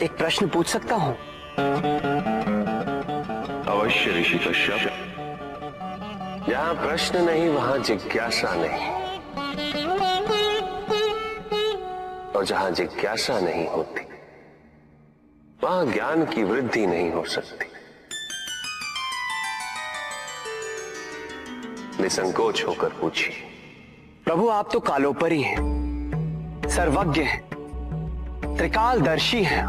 एक प्रश्न पूछ सकता हूं? अवश्य ऋषि कश्यप। जहां प्रश्न नहीं वहां जिज्ञासा नहीं, और जहां जिज्ञासा नहीं होती वहां ज्ञान की वृद्धि नहीं हो सकती। निसंकोच होकर पूछिए। प्रभु, आप तो कालोपरी हैं, सर्वज्ञ हैं, त्रिकालदर्शी हैं।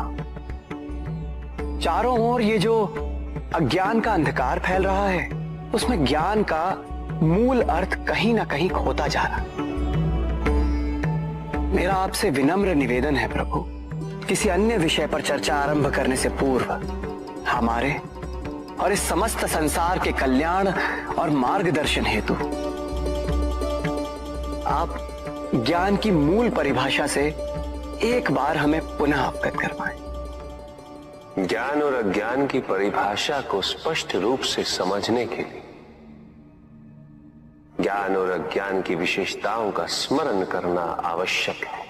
चारों ओर ये जो अज्ञान का अंधकार फैल रहा है, उसमें ज्ञान का मूल अर्थ कहीं ना कहीं खोता जा रहा। मेरा आपसे विनम्र निवेदन है प्रभु, किसी अन्य विषय पर चर्चा आरंभ करने से पूर्व हमारे और इस समस्त संसार के कल्याण और मार्गदर्शन हेतु आप ज्ञान की मूल परिभाषा से एक बार हमें पुनः अवगत करवाएं। ज्ञान और अज्ञान की परिभाषा को स्पष्ट रूप से समझने के लिए ज्ञान और अज्ञान की विशेषताओं का स्मरण करना आवश्यक है,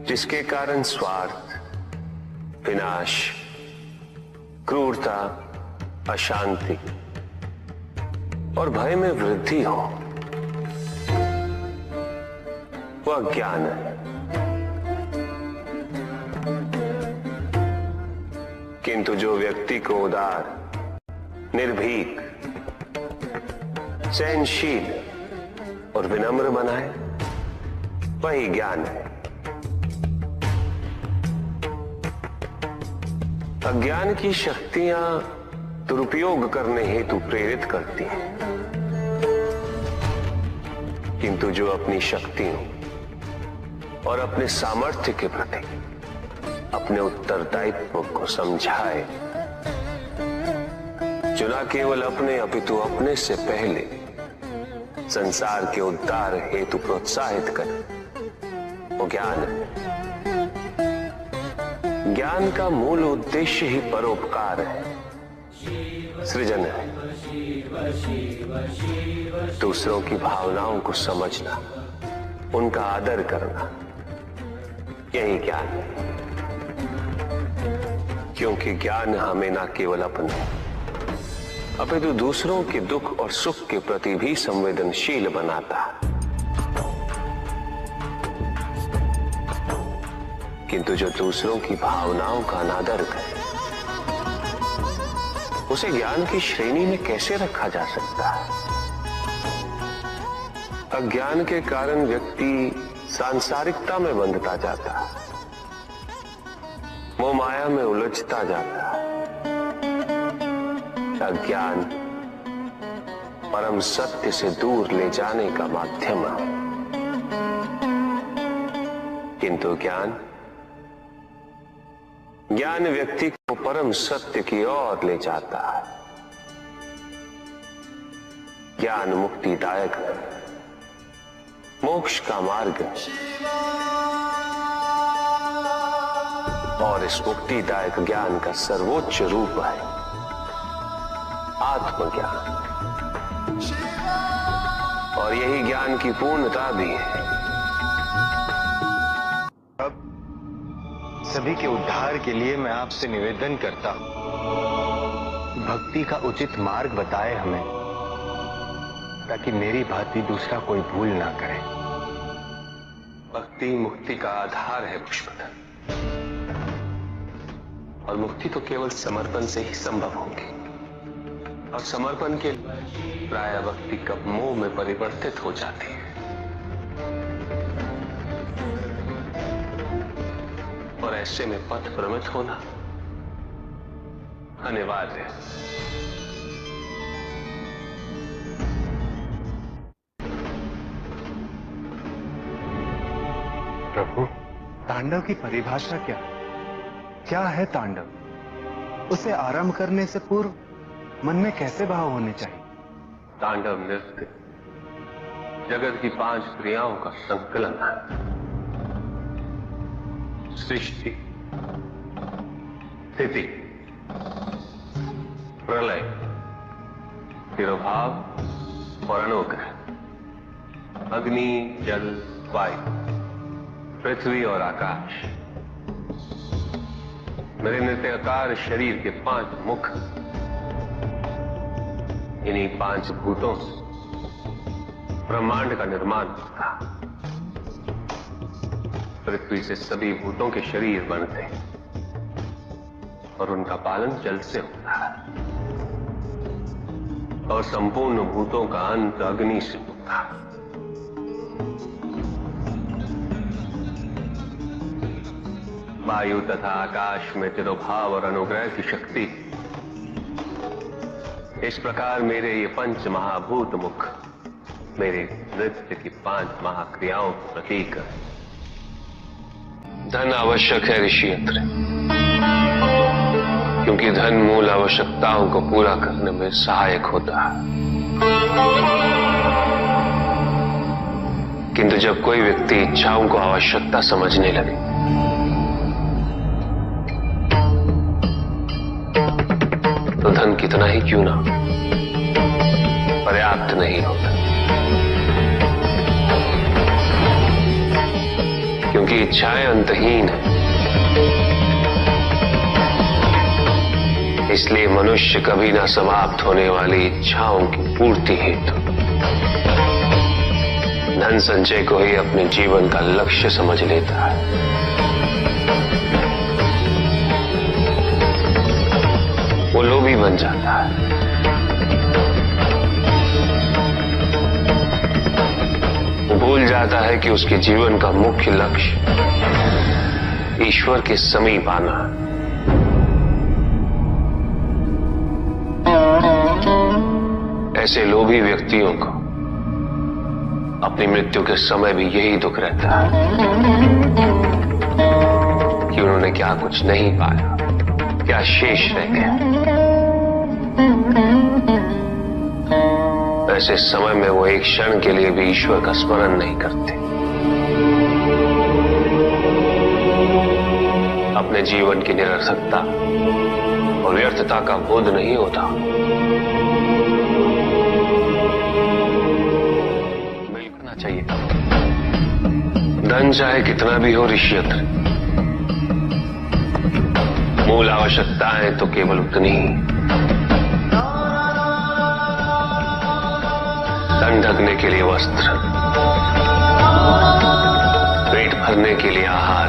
जिसके कारण स्वार्थ, विनाश, क्रूरता, अशांति और भय में वृद्धि हो, वह ज्ञान है। किंतु जो व्यक्ति को उदार, निर्भीक, सहनशील और विनम्र बनाए, वही ज्ञान है। अज्ञान की शक्तियां दुरुपयोग करने हेतु प्रेरित करती हैं, किंतु जो अपनी शक्तियों और अपने सामर्थ्य के प्रति अपने उत्तरदायित्व को समझाए, जो न केवल अपने अपितु अपने से पहले संसार के उद्धार हेतु प्रोत्साहित करे, वो ज्ञान है। ज्ञान का मूल उद्देश्य ही परोपकार है, सृजन है। दूसरों की भावनाओं को समझना, उनका आदर करना, यही ज्ञान है। क्योंकि ज्ञान हमें न केवल अपने अपितु दूसरों के दुख और सुख के प्रति भी संवेदनशील बनाता है। किंतु जो दूसरों की भावनाओं का अनादर करे, उसे ज्ञान की श्रेणी में कैसे रखा जा सकता है? अज्ञान के कारण व्यक्ति सांसारिकता में बंधता जाता है, मोह माया में उलझता जाता है। अज्ञान परम सत्य से दूर ले जाने का माध्यम है, किंतु ज्ञान व्यक्ति को परम सत्य की ओर ले जाता है। ज्ञान मुक्तिदायक है, मोक्ष का मार्ग है, और इस मुक्तिदायक ज्ञान का सर्वोच्च रूप है आत्मज्ञान, और यही ज्ञान की पूर्णता भी है। सभी के उद्धार के लिए मैं आपसे निवेदन करता हूं, भक्ति का उचित मार्ग बताए हमें, ताकि मेरी भांति दूसरा कोई भूल ना करे। भक्ति मुक्ति का आधार है पुष्पधर, और मुक्ति तो केवल समर्पण से ही संभव होगी, और समर्पण के प्राय भक्ति कब मोह में परिवर्तित हो जाती है, और ऐसे में पथ भ्रमित होना अनिवार्य है। प्रभु, तांडव की परिभाषा क्या है तांडव? उसे आरंभ करने से पूर्व मन में कैसे भाव होने चाहिए? तांडव नृत्य जगत की 5 क्रियाओं का संकलन है। सृष्टि, स्थिति, प्रलय, तिरोभाव और अनुग्रह, अग्नि, जल, वायु, पृथ्वी और आकाश, मेरे नित्याकार शरीर के 5 मुख, इन्हीं 5 भूतों से ब्रह्मांड का निर्माण होता। पृथ्वी से सभी भूतों के शरीर बनते हैं और उनका पालन जल से होता है, और संपूर्ण भूतों का अंत अग्नि से होता है। वायु तथा आकाश में तिरोभाव और अनुग्रह की शक्ति। इस प्रकार मेरे ये 5 महाभूत मुख मेरे नृत्य की 5 महाक्रियाओं के प्रतीक है। धन आवश्यक है ऋषि अत्रि, क्योंकि धन मूल आवश्यकताओं को पूरा करने में सहायक होता है। किंतु जब कोई व्यक्ति इच्छाओं को आवश्यकता समझने लगे तो धन कितना ही क्यों ना पर्याप्त नहीं होता, क्योंकि इच्छाएं अंतहीन है। इसलिए मनुष्य कभी ना समाप्त होने वाली इच्छाओं की पूर्ति हेतु धन संचय को ही अपने जीवन का लक्ष्य समझ लेता है। वो लोभी बन जाता है। वो भूल जाता है कि उसके जीवन का मुख्य लक्ष्य ईश्वर के समीप आना है। ऐसे लोभी व्यक्तियों को अपनी मृत्यु के समय भी यही दुख रहता है कि उन्होंने क्या कुछ नहीं पाया, क्या शेष रह गया। ऐसे समय में वो एक क्षण के लिए भी ईश्वर का स्मरण नहीं करते, अपने जीवन की निरर्थकता और व्यर्थता का बोध नहीं होता। मिलना चाहिए। धन चाहे कितना भी हो ऋषि अत्रि, मूल आवश्यकताएं तो केवल उतनी ही। तन ढकने के लिए वस्त्र, पेट भरने के लिए आहार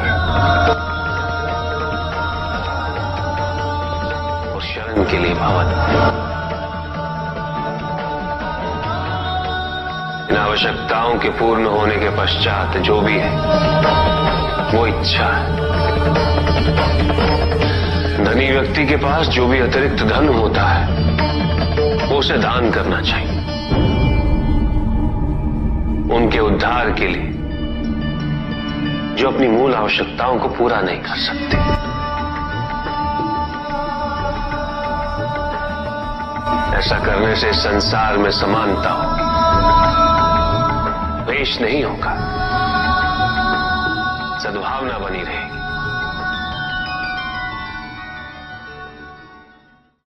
और शरण के लिए भवन। इन आवश्यकताओं के पूर्ण होने के पश्चात जो भी है वो इच्छा है। धनी व्यक्ति के पास जो भी अतिरिक्त धन होता है वो उसे दान करना चाहिए, उनके उद्धार के लिए जो अपनी मूल आवश्यकताओं को पूरा नहीं कर सकते। ऐसा करने से संसार में समानता होगी, द्वेष नहीं होगा, सद्भावना बनी रहेगी।